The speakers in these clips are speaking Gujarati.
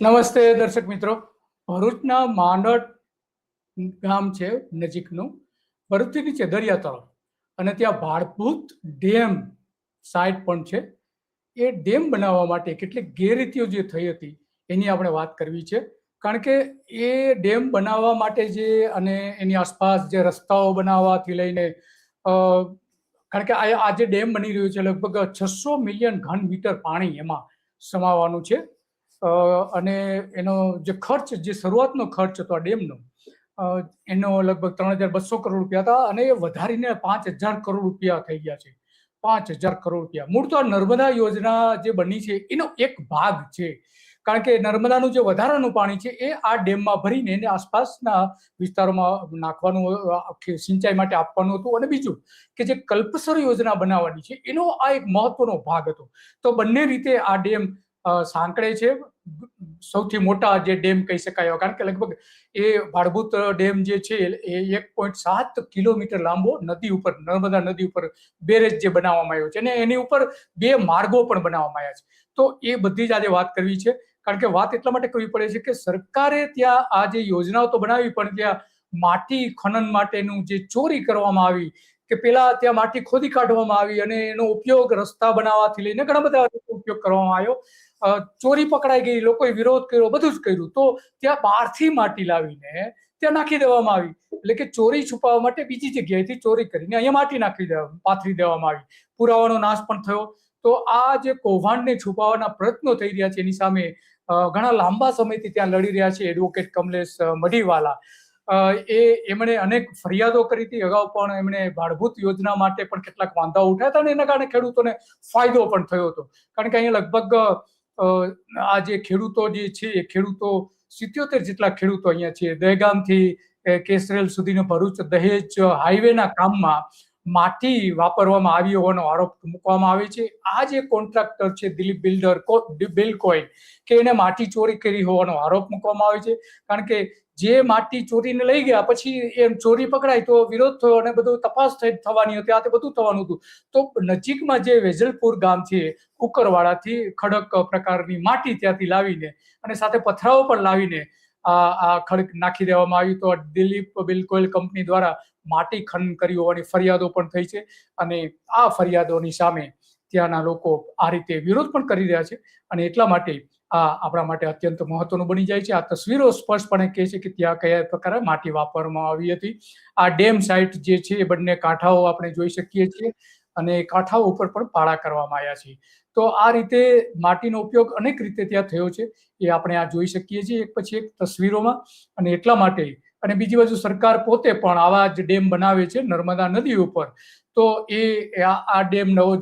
નમસ્તે દર્શક મિત્રો, ભરૂચના માંડળ ગામ છે નજીકનું, ભરૂચથી નીચે દરિયા તરફ, અને ત્યાં ભાડભૂત ડેમ સાઇટ પણ છે. એ ડેમ બનાવવા માટે કેટલીક ગેરરીતિઓ જે થઈ હતી એની આપણે વાત કરવી છે. કારણ કે એ ડેમ બનાવવા માટે જે અને એની આસપાસ જે રસ્તાઓ બનાવવાથી લઈને કારણ કે આ જે ડેમ બની રહ્યું છે લગભગ 600 મિલિયન ઘન મીટર પાણી એમાં સમાવવાનું છે. અને એનો જે ખર્ચ, જે શરૂઆતનો ખર્ચ હતો આ ડેમનો, એનો લગભગ 3,200 કરોડ રૂપિયા હતા, અને એ વધારીને 5,000 કરોડ રૂપિયા થઈ ગયા છે. 5,000 કરોડ રૂપિયા. મૂળ તો આ નર્મદા યોજના જે બની છે એનો એક ભાગ છે. કારણ કે નર્મદાનું જે વધારાનું પાણી છે એ આ ડેમમાં ભરીને એને આસપાસના વિસ્તારોમાં નાખવાનું, સિંચાઈ માટે આપવાનું હતું. અને બીજું કે જે કલ્પસર યોજના બનાવવાની છે એનો આ એક મહત્વનો ભાગ હતો. તો બંને રીતે આ ડેમ સાંકળે છે. સૌથી મોટા જે ડેમ કહી શકાય, કારણ કે લગભગ એ ભાડભૂત ડેમ જે છે એ 1.7 કિલોમીટર લાંબો નદી ઉપર, નર્મદા નદી ઉપર બેરેજ જે બનાવવામાં આવ્યો છે, અને એની ઉપર 2 માર્ગો પણ બનાવવામાં આવ્યા છે. તો એ બધી જ આજે વાત કરવી છે. કારણ કે વાત એટલા માટે કરવી પડે છે કે સરકારે ત્યાં આ જે યોજનાઓ તો બનાવી, પણ ત્યાં માટી ખનન માટેનું જે ચોરી કરવામાં આવી, કે પેલા ત્યાં માટી ખોદી કાઢવામાં આવી અને એનો ઉપયોગ રસ્તા બનાવવાથી લઈને ઘણા બધા ઉપયોગ કરવામાં આવ્યો. ચોરી પકડાઈ ગઈ, લોકોએ વિરોધ કર્યો, બધું જ કર્યું. તો ત્યાં બહારથી માટી લાવીને ત્યાં નાખી દેવામાં આવી. એટલે કે ચોરી છુપાવવા માટે બીજી જગ્યાએથી ચોરી કરીને અહીંયા માટી પાથરી દેવામાં આવી. પુરાવાનો નાશ પણ થયો. તો આ જે કૌભાંડને છુપાવવાના પ્રયત્નો થઈ રહ્યા છે એની સામે ઘણા લાંબા સમયથી ત્યાં લડી રહ્યા છે એડવોકેટ કમલેશ મઢીવાલા. એમણે અનેક ફરિયાદો કરી હતી અગાઉ, પણ એમણે ભાડભૂત યોજના માટે પણ કેટલાક વાંધાઓ ઉઠાવ્યા હતા, અને એના કારણે ખેડૂતોને ફાયદો પણ થયો હતો. કારણ કે અહીંયા લગભગ આ જે ખેડૂતો જે છે એ ખેડૂતો 77 જેટલા ખેડૂતો અહીંયા છે. દહેગામથી કેસરેલ સુધીનો ભરૂચ દહેજ હાઈવેના કામમાં માટી વાપરવામાં આવી હોવાનો આરોપ મૂકવામાં આવે છે. આ જે કોન્ટ્રાક્ટર છે દિલીપ બિલ્કોઇન, કે એને માટી ચોરી કરી હોવાનો આરોપ મૂકવામાં આવે છે. કારણ કે જે માટી ચોરીને લઈ ગયા પછી એમ ચોરી પકડાય તો વિરોધ થયો અને બધું તપાસ થવાની હતી, આ તે બધું થવાનું હતું. તો નજીકમાં જે વેજલપુર ગામ છે, કુકરવાડાથી ખડક પ્રકારની માટી ત્યાંથી લાવીને અને સાથે પથરાઓ પણ લાવીને આ ખડક નાખી દેવામાં આવી. તો દિલીપ બિલ્કોઇલ કંપની દ્વારા માટી ખનન કર્યું હોવાની ફરિયાદો પણ થઈ છે. અને આ ફરિયાદોની સામે ત્યાંના લોકો આ રીતે વિરોધ પણ કરી રહ્યા છે. અને એટલા માટે આ આપણા માટે અત્યંત મહત્વનું બની જાય છે. આ તસવીરો સ્પષ્ટપણે કહે છે કે ત્યાં કયા પ્રકારે માટી વાપરવામાં આવી હતી. આ ડેમ સાઇટ જે છે એ બંને કાંઠાઓ આપણે જોઈ શકીએ છીએ, અને કાંઠાઓ ઉપર પણ પાળા કરવામાં આવ્યા છે. તો આ રીતે માટીનો ઉપયોગ અનેક રીતે ત્યાં થયો છે, એ આપણે આ જોઈ શકીએ છીએ એક પછી એક તસવીરોમાં. અને એટલા માટે, અને બીજી બાજુ સરકાર પોતે પણ આવા જ ડેમ બનાવે છે નર્મદા નદી ઉપર. તો આ ડેમ નવો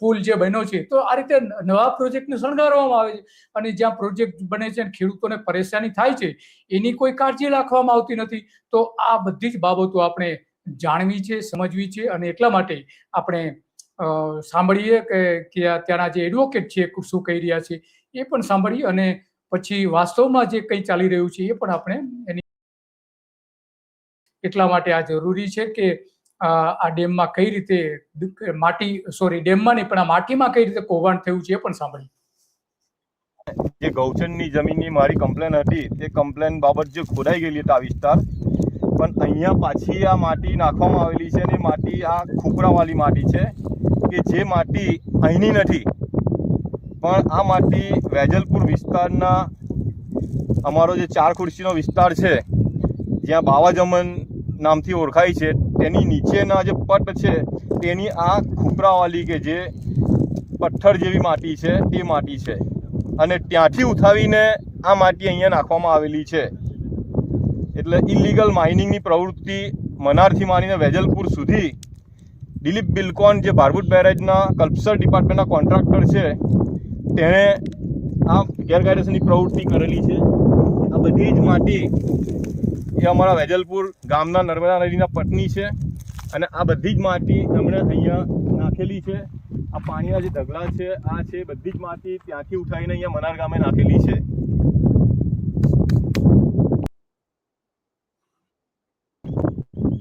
પુલ જે બન્યો છે, તો આ રીતે નવા પ્રોજેક્ટને શણગારવામાં આવે છે. અને જ્યાં પ્રોજેક્ટ બને છે ખેડૂતોને પરેશાની થાય છે એની કોઈ કાળજી રાખવામાં આવતી નથી. તો આ બધી જ બાબતો આપણે જાણવી છે, સમજવી છે. અને એટલા માટે આપણે સાંભળીએ કે ત્યાંના જે એડવોકેટ છે શું કહી રહ્યા છે એ પણ સાંભળીએ, અને પછી વાસ્તવમાં જે કંઈ ચાલી રહ્યું છે એ પણ આપણે એની. એટલા માટે આ જરૂરી છે કે આ ડેમમાં કઈ રીતે ડેમમાં નહીં પણ આ માટીમાં કઈ રીતે કૌભાંડ થયું છે એ પણ સાંભળીએ. જે ગૌચરની જમીનની મારી કમ્પ્લેન હતી, તે કમ્પ્લેન બાબત જે ખોદાઈ ગયેલી હતી આ વિસ્તાર, પણ અહીંયા પાછી આ માટી નાખવામાં આવેલી છે. અને માટી આ ખુપરાવાળી માટી છે, કે જે માટી અહીંની નથી, પણ આ માટી વેજલપુર વિસ્તારના અમારો જે 4 ખુરશીનો વિસ્તાર છે, જ્યાં બાવાજમન નામથી ઓળખાય છે, તેની નીચેના જે પટ છે તેની આ ખુપરાવાળી, કે જે પથ્થર જેવી માટી છે, તે માટી છે. અને ત્યાંથી ઉઠાવીને આ માટી અહીંયા નાખવામાં આવેલી છે. એટલે ઇલીગલ માઇનિંગની પ્રવૃત્તિ મનારથી માંડીને વેજલપુર સુધી દિલીપ બિલ્કોન, જે ભાડભૂત બેરેજના કલ્પસર ડિપાર્ટમેન્ટના કોન્ટ્રાક્ટર છે, તેણે આ ગેરકાયદેસરની પ્રવૃત્તિ કરેલી છે. આ બધી જ માટી એ અમારા વેજલપુર ગામના નર્મદા નદીના પટની છે. અને આ બધી જ માટી એમણે અહીંયા નાખેલી છે. આ પાણીના જે ઢગલા છે, આ છે બધી જ માટી ત્યાંથી ઉઠાવીને અહીંયા મનાર ગામે નાખેલી છે.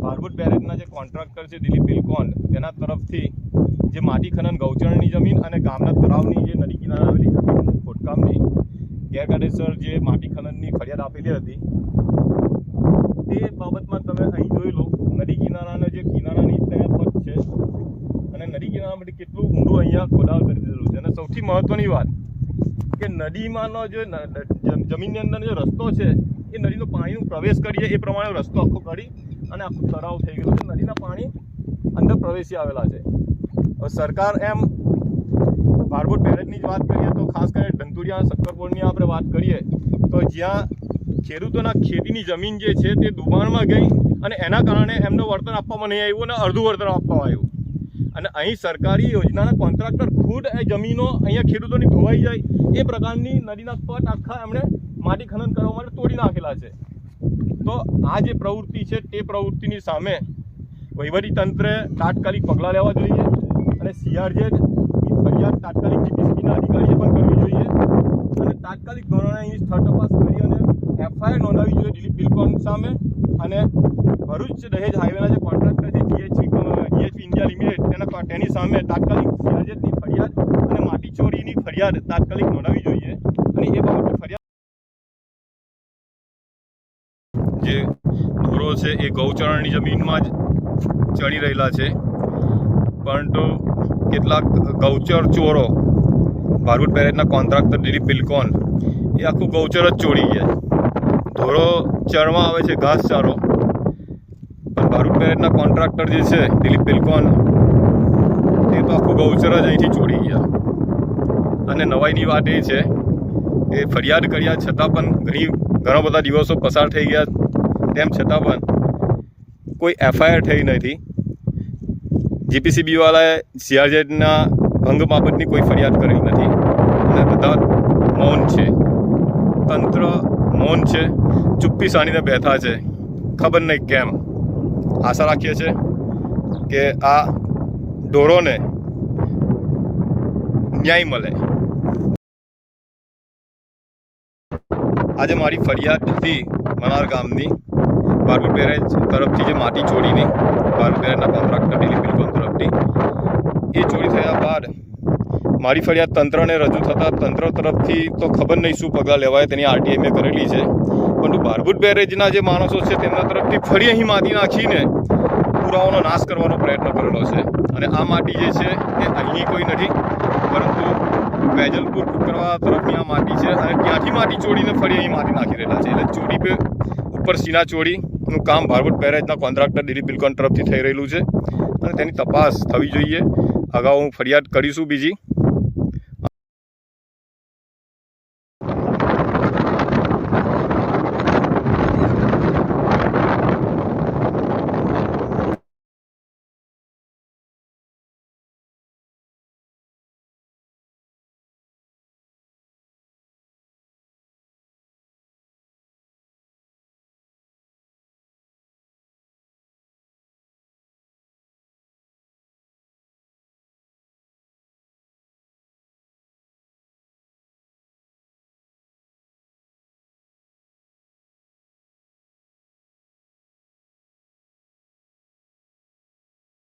ભાડભૂત બેરેજના જે કોન્ટ્રાક્ટર છે દિલીપ બિલ્કોન, તેના તરફથી જે માટી ખનન ગૌચરની જમીન અને ગામના તળાવની જે નદી કિનારે આવેલી જમીન ખોદકામની ગેરકાયદેસર કાયદેસર જે માટી ખનનની ફરિયાદ આપેલી હતી તે બાબતમાં તમે અહીં જોઈ લો, નદી કિનારાના જે કિનારાની ત્યાં પથ છે અને નદી કિનારા માટે કેટલું ઊંડું અહીંયા ખોદાણ કરી દીધેલું છે. અને સૌથી મહત્વની વાત કે નદીમાંનો જે જમીનની અંદર જે રસ્તો છે એ નદીનો પાણીનો પ્રવેશ કરીએ એ પ્રમાણે રસ્તો આખો કરી અને આખું તળાવ થઈ ગયું છે. નદીના પાણી અંદર પ્રવેશી આવેલા છે. હવે સરકાર એમ ભારભૂત બેરેજની જ વાત કરીએ તો ખાસ કરીને ધંધુરિયા શક્કરપોળની આપણે વાત કરીએ તો જ્યાં ખેડૂતોના ખેતીની જમીન જે છે તે દુબાણમાં ગઈ અને એના કારણે એમને વળતર આપવામાં નહીં આવ્યું અને અડધું વળતર આપવામાં આવ્યું. અને અહીં સરકારી યોજનાના કોન્ટ્રાક્ટર ખુદ એ જમીનો અહીંયા ખેડૂતોની ધોવાઈ જાય એ પ્રકારની નદીના પટ આખા એમણે માટી ખનન કરવા માટે તોડી નાખેલા છે. તો આ જે પ્રવૃત્તિ છે તે પ્રવૃત્તિની સામે વહીવટીતંત્રે તાત્કાલિક પગલાં લેવા જોઈએ અને CRZ ફરિયાદ તાત્કાલિક GPCBના અધિકારીએ પણ કરવી જોઈએ અને તાત્કાલિક ધોરણે અહીં સ્થળ તપાસ કરી અને FIR નોંધાવી જોઈએ દિલીપ બિલકોન સામે. અને ભરૂચ દહેજ હાઈવેના જે કોન્ટ્રાક્ટર છે GHV ઇન્ડિયા લિમિટેડ તેની સામે તાત્કાલિક CRZની ફરિયાદ અને માટી ચોરીની ફરિયાદ તાત્કાલિક નોંધાવી જોઈએ. અને એ બાબતની ફરિયાદ જે ઢોરો છે એ ગૌચરણની જમીનમાં જ ચડી રહેલા છે, પરંતુ કેટલાક ગૌચર ચોરો ભારભૂત બેરેજના કોન્ટ્રાક્ટર દિલીપ બિલકોન એ આખું ગૌચર જ ચોરી ગયા. ઢોરો ચરવા આવે છે ઘાસચારો, પણ ભારભૂત બેરેજના કોન્ટ્રાક્ટર જે છે દિલીપ બિલકોન તે તો આખું ગૌચર જ અહીંથી ચોરી ગયા. અને નવાઈની વાત એ છે કે ફરિયાદ કર્યા છતાં પણ ઘણા બધા દિવસો પસાર થઈ ગયા તેમ છતાં પણ કોઈ FIR થઈ નથી. GPCB વાળાએ CRZના ભંગ બાબતની કોઈ ફરિયાદ કરેલી નથી અને બધા મૌન છે, તંત્ર મૌન છે, ચુપ્પી સાણીને બેઠા છે. ખબર નહીં કેમ. આશા રાખીએ છીએ કે આ ઢોરોને ન્યાય મળે. આજે મારી ફરિયાદ હતી મનાર ગામની ભારભૂત બેરેજ તરફથી જે માટી ચોરીની ભારભૂત બેરેજના કોન્ટ્રાક્ટર દિલીપ બિલકોન તરફથી એ ચોરી થયા બાદ મારી ફરિયાદ તંત્રને રજૂ થતાં તંત્ર તરફથી તો ખબર નહીં શું પગલાં લેવાય તેની RTI મેં કરેલી છે, પરંતુ ભારભૂત બેરેજના જે માણસો છે તેમના તરફથી ફરી અહીં માટી નાખીને પુરાવાનો નાશ કરવાનો પ્રયત્ન કરેલો છે. અને આ માટી જે છે એ અહીં કોઈ નથી, પરંતુ વેજલપુર કુકરવા તરફની આ માટી છે અને ત્યાંથી માટી ચોરીને ફરી અહીં માટી નાખી રહેલા છે. એટલે ચોરી પે ઉપર સીના ચોરીનું કામ ભારભૂત બેરેજના કોન્ટ્રાક્ટર દિલીપ બિલકોન તરફથી થઈ રહેલું છે અને તેની તપાસ થવી જોઈએ. અગાઉ હું ફરિયાદ કરીશું બીજી.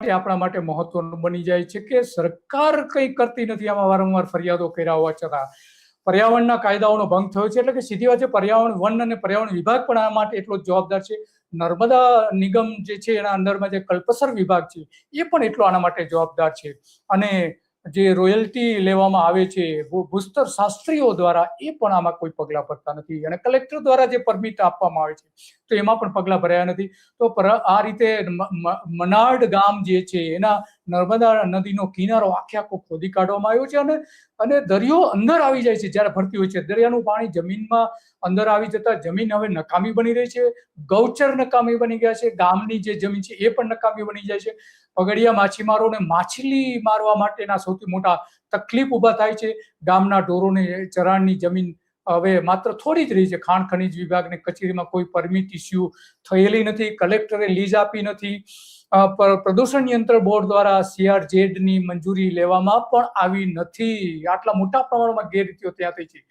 આપણા માટે મહત્વનું બની જાય છે કે સરકાર કંઈ કરતી નથી. આમાં વારંવાર ફરિયાદો કર્યા હોવા છતાં પર્યાવરણના કાયદાઓનો ભંગ થયો છે. એટલે કે સીધી વાત છે, પર્યાવરણ વન અને પર્યાવરણ વિભાગ પણ આ માટે એટલો જ જવાબદાર છે. નર્મદા નિગમ જે છે એના અંદરમાં જે કલ્પસર વિભાગ છે એ પણ એટલો આના માટે જવાબદાર છે. અને જે રોયલ્ટી લેવામાં આવે છે ભૂસ્તર શાસ્ત્રીઓ દ્વારા એ પણ આમાં કોઈ પગલાં ભરતા નથી અને કલેક્ટર દ્વારા જે પરમિટ આપવામાં આવે છે તો એમાં પણ પગલાં ભર્યા નથી. તો આ રીતે મનાડ ગામ જે છે એના નર્મદા નદીનો કિનારો આખે આખો ખોદી કાઢવામાં આવ્યો છે અને દરિયો અંદર આવી જાય છે જ્યારે ભરતી હોય છે. દરિયાનું પાણી જમીનમાં અંદર આવી જતા જમીન હવે નકામી બની રહી છે, ગૌચર નકામી બની ગયા છે, ગામની જે જમીન છે એ પણ નકામી બની જાય છે. પગડિયા માછીમારોને માછલી મારવા માટેના સૌથી મોટા તકલીફ ઊભા થાય છે. ગામના ઢોરોને ચરાણની જમીન હવે માત્ર થોડી જ રહી છે. ખાણ ખનીજ વિભાગની કચેરીમાં કોઈ પરમિટ ઇસ્યુ થયેલી નથી, કલેક્ટરે લીઝ આપી નથી, પ્રદૂષણ નિયંત્રણ બોર્ડ દ્વારા CRZની મંજૂરી લેવામાં પણ આવી નથી. આટલા મોટા પ્રમાણમાં ગેરરીતિઓ ત્યાં થઈ છે.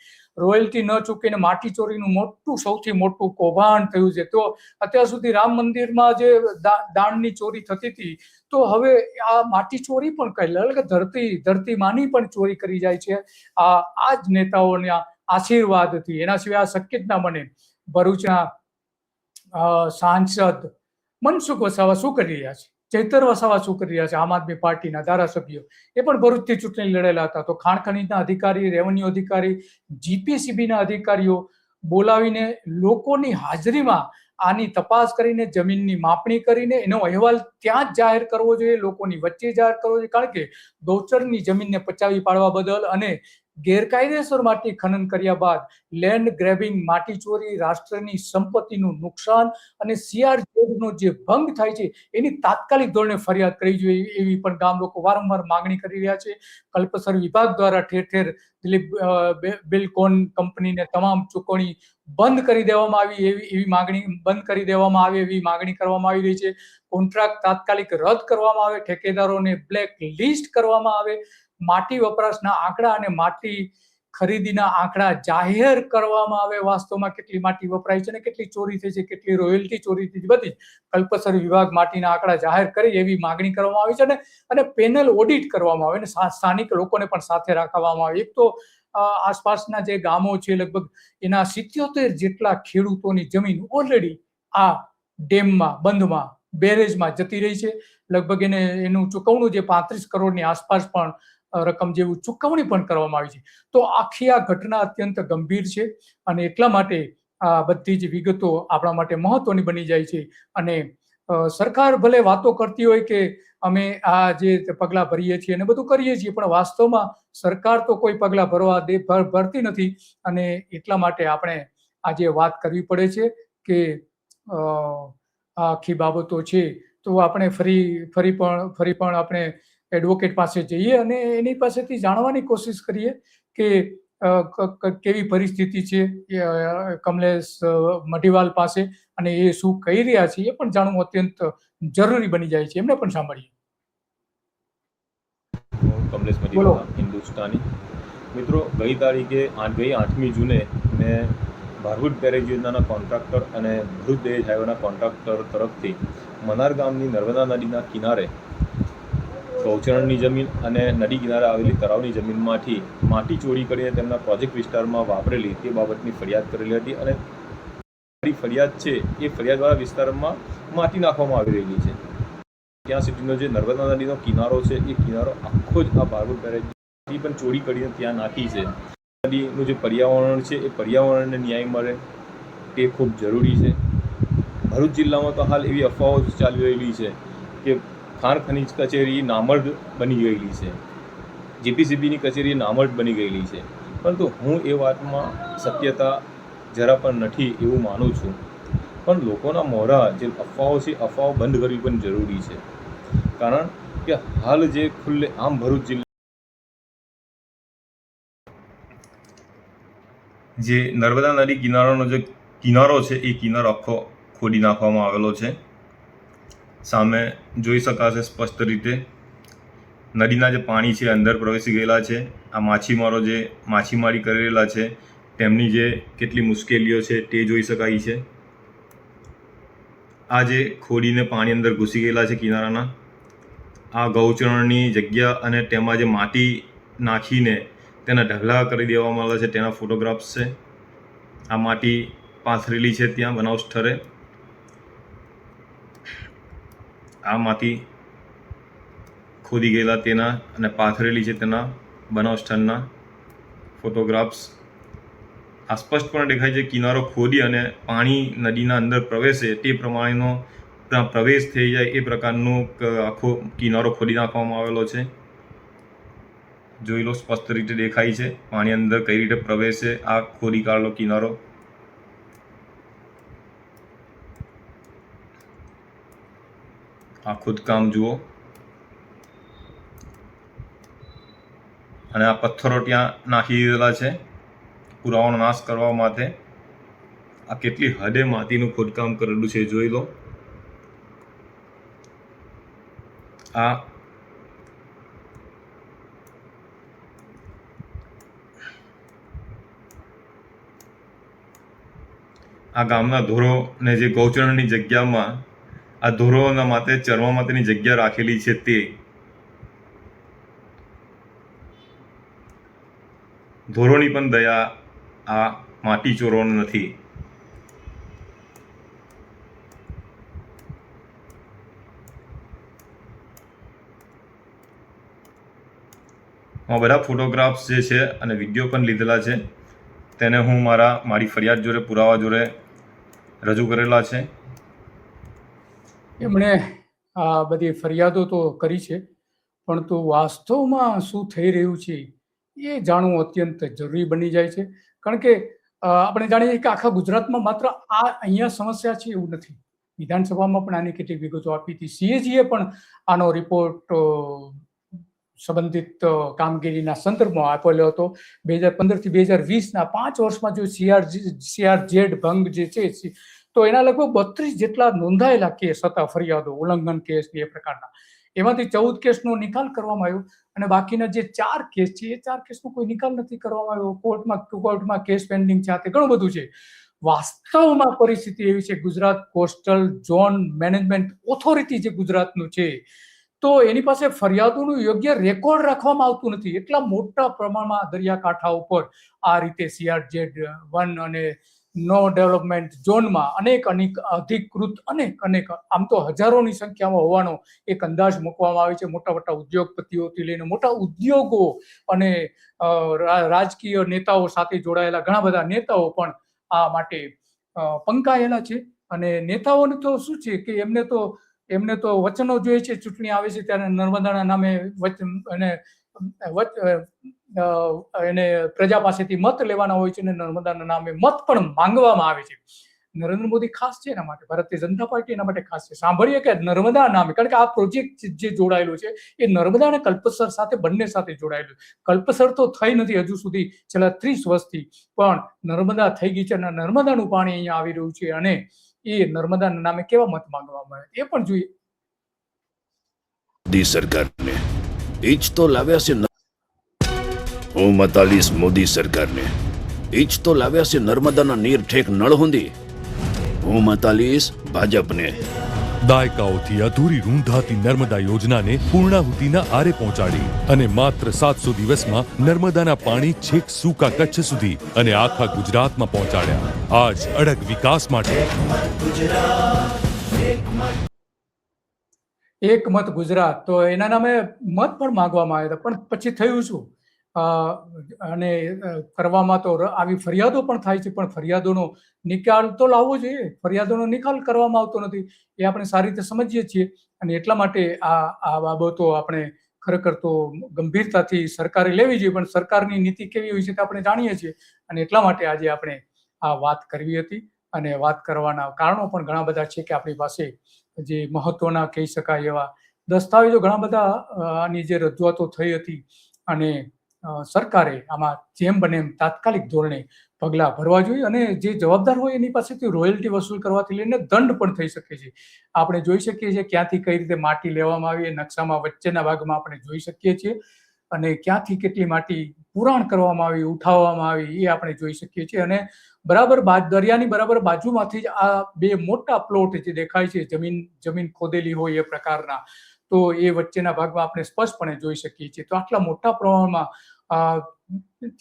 રોયલ્ટી ન ચૂકીને માટી ચોરીનું સૌથી મોટું કૌભાંડ થયું છે. તો અત્યાર સુધી રામ મંદિરમાં જે દાનની ચોરી થતી હતી તો હવે આ માટી ચોરી પણ કહી લે કે ધરતી માની પણ ચોરી કરી જાય છે. આ જ નેતાઓના આશીર્વાદથી. એના સિવાય આ શક્ય જ ના બને. ભરૂચના સાંસદ મનસુખ વસાવા શું કરી રહ્યા છે, ચૈતર વસાવા શું કરી રહ્યા છે, આમ આદમી પાર્ટીના ધારાસભ્યો એ પણ ભરૂચથી ચૂંટણી લડેલા હતા. તો ખાણ ખનીજના અધિકારી, રેવન્યુ અધિકારી, જીપીસીબીના અધિકારીઓ બોલાવીને લોકોની હાજરીમાં આની તપાસ કરીને, જમીનની માપણી કરીને એનો અહેવાલ ત્યાં જ જાહેર કરવો જોઈએ, લોકોની વચ્ચે જાહેર કરવો જોઈએ. કારણ કે ગૌચરની જમીનને પચાવી પાડવા બદલ અને ગેરકાયદેસર માટી ખનન કર્યા બાદ લેન્ડ ગ્રેબિંગ, માટી ચોરી, રાષ્ટ્રની સંપત્તિનું નુકસાન અને સીઆરઝેડનો જે ભંગ થાય છે એની તાત્કાલિક ધોરણે ફરિયાદ કરવી જોઈએ એવી પણ ગામ લોકો વારંવાર માગણી કરી રહ્યા છે. કલ્પસર વિભાગ દ્વારા ઠેર ઠેર દિલીપ બિલ્ડકોન કંપનીને તમામ ચૂકવણી બંધ કરી દેવામાં આવી એવી માગણી કરવામાં આવી રહી છે. કોન્ટ્રાક્ટ તાત્કાલિક રદ કરવામાં આવે, ઠેકેદારોને બ્લેક લિસ્ટ કરવામાં આવે, માટી વપરાશના આંકડા અને માટી ખરીદીના આંકડા જાહેર કરવામાં આવે. વાસ્તવમાં કેટલી માટી વપરાય છે અને કેટલી ચોરી થઈ છે, કેટલી રોયલ્ટી ચોરી થઈ છે, બધી કલ્પસર વિભાગ માટીના આંકડા જાહેર કરે એવી માગણી કરવામાં આવી છે અને પેનલ ઓડિટ કરવામાં આવે અને સ્થાનિક લોકોને પણ સાથે રાખવામાં આવે. એક તો આસપાસના જે ગામો છે લગભગ એના 77 જેટલા ખેડૂતોની જમીન ઓલરેડી આ ડેમમાં, બંધમાં, બેરેજમાં જતી રહી છે. લગભગ એનું ચૂકવણું જે 35 કરોડની આસપાસ પણ રકમ જેવું ચૂકવણી પણ કરવામાં આવી છે. તો આખી આ ઘટના અત્યંત ગંભીર છે અને એટલા માટે આ બધી જ વિગતો આપણા માટે મહત્વની બની જાય છે. અને સરકાર ભલે વાતો કરતી હોય કે અમે આ જે પગલાં ભરીએ છીએ અને બધું કરીએ છીએ, પણ વાસ્તવમાં સરકાર તો કોઈ પગલાં ભરતી નથી. અને એટલા માટે આપણે આજે વાત કરવી પડે છે કે આ આખી બાબતો છે તો આપણે ફરી પણ આપણે એડવોકેટ પાસે જઈએ અને એની પાસેથી જાણવાની કોશિશ કરીએ કે કેવી પરિસ્થિતિ છે કમલેશ મઢીવાલ પાસે અને એ શું કહી રહ્યા છે એ પણ જાણવું અત્યંત જરૂરી બની જાય છે. એમને પણ સાંભળીએ. કમલેશ મઢીવાલ, હિન્દુસ્તાની. મિત્રો, ગઈ 8મી જૂને મેં ભારભૂત બેરેજ યોજનાના કોન્ટ્રાક્ટર અને ભરૂચ દહેજ હાઈવેના કોન્ટ્રાક્ટર તરફથી મનાર ગામની નર્મદા નદીના કિનારે ગૌચરણની જમીન અને નદી કિનારે આવેલી તળાવની જમીનમાંથી માટી ચોરી કરીને તેમના પ્રોજેક્ટ વિસ્તારમાં વાપરેલી તે બાબતની ફરિયાદ કરેલી હતી. અને ફરિયાદ છે એ ફરિયાદવાળા વિસ્તારમાં માટી નાખવામાં આવી રહેલી છે. ત્યાં સુધીનો જે નર્મદા નદીનો કિનારો છે એ કિનારો આખો જ આ ભારભૂત બેરેજથી પણ ચોરી કરીને ત્યાં નાખી છે. નદીનું જે પર્યાવરણ છે એ પર્યાવરણને ન્યાય મળે તે ખૂબ જરૂરી છે. ભરૂચ જિલ્લામાં તો હાલ એવી અફવાઓ ચાલી રહેલી છે કે ખાણ ખનીજ કચેરી નામર્દ બની ગયેલી છે, જીપીસીબીની કચેરી નામર્દ બની ગયેલી છે. પરંતુ હું એ વાતમાં સત્યતા જરા પણ નથી એવું માનું છું. પણ લોકોના મોઢા જે અફવાઓ છે, અફવાઓ બંધ કરવી પણ જરૂરી છે. કારણ કે હાલ જે ખુલ્લે આમ ભરૂચ જિલ્લા જે નર્મદા નદી કિનારાનો જે કિનારો છે એ કિનારો આખો ખોદી નાખવામાં આવેલો છે. સામે જોઈ શકાશે સ્પષ્ટ રીતે નદીના જે પાણી છે અંદર પ્રવેશી ગયેલા છે. આ માછીમારો જે માછીમારી કરેલા છે તેમની જે કેટલી મુશ્કેલીઓ છે તે જોઈ શકાય છે. આ જે ખોડીને પાણી અંદર ઘૂસી ગયેલા છે કિનારાના, આ ગૌચરણની જગ્યા અને તેમાં જે માટી નાખીને તેના ઢગલા કરી દેવામાં આવેલા છે તેના ફોટોગ્રાફ્સ છે. આ માટી પાથરેલી છે ત્યાં બનાવ સ્થળે. આ માટી ખોદી ગયેલા તેના અને પાથરેલી છે તેના બનાવ સ્થળના ફોટોગ્રાફ્સ. આ સ્પષ્ટપણે દેખાય છે કિનારો ખોદી અને પાણી નદીના અંદર પ્રવેશે તે પ્રમાણેનો પ્રવેશ થઈ જાય એ પ્રકારનો આખો કિનારો ખોદી નાખવામાં આવેલો છે. જોઈ લો, સ્પષ્ટ રીતે દેખાય છે પાણી અંદર કઈ રીતે પ્રવેશે આ ખોદી કાઢેલો કિનારો. આ ખોદકામ જુઓ અને આ પથ્થરો ત્યાં નાખી દીધેલા છે પુરાવાનો નાશ કરવા માટે. આ કેટલી હદે માટીનું ખોદકામ કરેલું છે જોઈ લો. આ ગામના ધોરોને જે ગૌચરણની જગ્યામાં આ ધોરોના માટે ચરવા માટેની જગ્યા રાખેલી છે તે ધોરોની પણ દયા આ માટી ચોરવાનો નથી. આ બધા ફોટોગ્રાફ્સ જે છે અને વિડીયો પણ લીધેલા છે, તેને હું મારી ફરિયાદ જોડે પુરાવા જોડે રજૂ કરેલા છે. એમણે આ બધી ફરિયાદો તો કરી છે, પરંતુ વાસ્તવમાં શું થઈ રહ્યું છે એ જાણવું અત્યંત જરૂરી બની જાય છે. કારણ કે આપણે જાણીએ છીએ કે આખા ગુજરાતમાં માત્ર આ અહીંયા સમસ્યા છે એવું નથી. વિધાનસભામાં પણ આની કેટલીક વિગતો આપી હતી. સીએજીએ પણ આનો રિપોર્ટ સંબંધિત કામગીરીના સંદર્ભમાં આપેલો હતો. 2015 થી 2020ના 5 વર્ષમાં જો CRZ ભંગ જે છે તો એના લગભગ 32 જેટલા નોંધાયેલા કેસ હતા, ફરિયાદો, ઉલ્લંઘન કેસ એ પ્રકારના. એમાંથી 14 કેસનો નિકાલ કરવામાં આવ્યો અને બાકીના જે 4 કેસ છે એ 4 કેસનો કોઈ નિકાલ નથી કરવામાં આવ્યો. કોર્ટમાં કેસ પેન્ડિંગ છે. તે ઘણું બધું છે. વાસ્તવમાં પરિસ્થિતિ એવી છે, Gujarat coastal zone management authority જે ગુજરાતનું છે, તો એની પાસે ફરિયાદોનું યોગ્ય રેકોર્ડ રાખવામાં આવતું નથી. એટલા મોટા પ્રમાણમાં દરિયાકાંઠા ઉપર આ રીતે CRZ1 અને નો ડેવલપમેન્ટ ઝોનમાં અનેક અધિકૃત અનેક આમ તો હજારોની સંખ્યામાં હોવાનો એક અંદાજ મૂકવામાં આવે છે. મોટા મોટા ઉદ્યોગપતિઓથી લઈને મોટા ઉદ્યોગો અને રાજકીય નેતાઓ સાથે જોડાયેલા ઘણા બધા નેતાઓ પણ આ માટે પંકાયેલા છે. અને નેતાઓને તો શું છે કે એમને તો વચનો જોઈએ છે. ચૂંટણી આવે છે ત્યારે નર્મદાના નામે એને પ્રજા પાસેથી મત લેવાના હોય છે અને નર્મદાના નામે મત પણ માંગવામાં આવે છે. નરેન્દ્ર મોદી ખાસ છે એના માટે, ભારતીય જનતા પાર્ટી એના માટે ખાસ છે. સાંભળીએ કે નર્મદા નામે, કારણ કે આ પ્રોજેક્ટ જે જોડાયેલો છે એ નર્મદા અને કલ્પસર સાથે બંને સાથે જોડાયેલું. કલ્પસર તો થઈ નથી હજુ સુધી છેલ્લા 30 વર્ષથી, પણ નર્મદા થઈ ગઈ છે અને નર્મદાનું પાણી અહીંયા આવી રહ્યું છે અને એ નર્મદાના નામે કેવા મત માંગવામાં આવે એ પણ જોઈએ. મોદી સરકારને એ જ તો લાવ્યા છે. હું મતાલીસ મોદી સરકારને એ જ તો લાવ્યા છે નર્મદાના નીર ઠેક નળ હુંદી. હું મતાલીસ ભાજપને. દાયકાઓથી અધૂરી રૂંધાતી નર્મદા યોજનાને પૂર્ણાહુતિના આરે પહોંચાડી અને માત્ર 700 દિવસમાં નર્મદાના પાણી છેક સૂકા કચ્છ સુધી અને આખા ગુજરાતમાં પહોંચાડ્યા. આજ અડગ વિકાસ માટે એક મત ગુજરાત, તો એના નામે મત પણ માંગવામાં આવ્યા હતા. પણ પછી થયું શું? અને કરવામાં તો આવી ફરિયાદો પણ થાય છે, પણ ફરિયાદોનો નિકાલ તો લાવવો જોઈએ. ફરિયાદોનો નિકાલ કરવામાં આવતો નથી, એ આપણે સારી રીતે સમજીએ છીએ. અને એટલા માટે આ બાબતો આપણે ખરેખર તો ગંભીરતાથી સરકારે લેવી જોઈએ. પણ સરકારની નીતિ કેવી હોય છે તે આપણે જાણીએ છીએ અને એટલા માટે આજે આપણે આ વાત કરવી હતી. અને વાત કરવાના કારણો પણ ઘણા બધા છે કે આપણી પાસે જે મહત્વના કહી શકાય એવા દસ્તાવેજો ઘણા બધા આની જે રજૂઆતો થઈ હતી અને સરકારે આમાં જેમ બને એમ તાત્કાલિક ધોરણે પગલાં ભરવા જોઈએ અને જે જવાબદાર હોય એની પાસેથી રોયલ્ટી વસૂલ કરવાથી લઈને દંડ પણ થઈ શકે છે. આપણે જોઈ શકીએ છીએ ક્યાંથી કઈ રીતે માટી લેવામાં આવી, નકશામાં વચ્ચેના ભાગમાં આપણે જોઈ શકીએ છીએ અને ક્યાંથી કેટલી માટી પુરાણ કરવામાં આવી, ઉઠાવવામાં આવી એ આપણે જોઈ શકીએ છીએ. અને બરાબર દરિયાની બરાબર બાજુમાંથી જ આ 2 મોટા પ્લોટ જે દેખાય છે, જમીન ખોદેલી હોય એ પ્રકારના, તો એ વચ્ચેના ભાગમાં આપણે સ્પષ્ટપણે જોઈ શકીએ છીએ. તો આટલા મોટા પ્રમાણમાં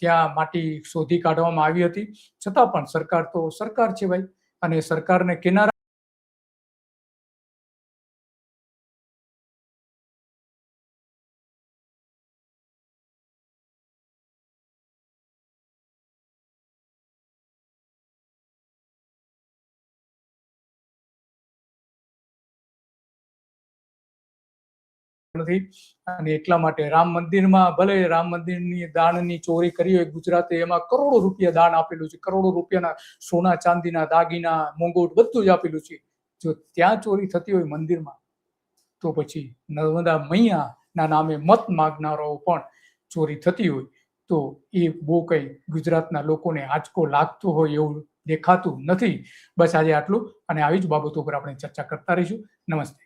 ત્યાં માટી શોધી કાઢવામાં આવી હતી, છતાં પણ સરકાર તો સરકાર છે ભાઈ, અને સરકારને કિનારા નથી. અને એટલા માટે રામ મંદિરમાં, ભલે રામ મંદિરની દાનની ચોરી કરી હોય ગુજરાતે, એમાં કરોડો રૂપિયા દાન આપેલું છે, કરોડો રૂપિયાના સોના ચાંદીના દાગીના, મુંગુટ બધું જ આપેલું છે. જો ત્યાં ચોરી થતી હોય મંદિરમાં, તો પછી નર્મદા મૈયાના નામે મત માગનારાઓ પણ ચોરી થતી હોય તો એ બહુ કંઈ ગુજરાતના લોકોને આંચકો લાગતો હોય એવું દેખાતું નથી. બસ આજે આટલું, અને આવી જ બાબતો પર આપણે ચર્ચા કરતા રહીશું. નમસ્તે.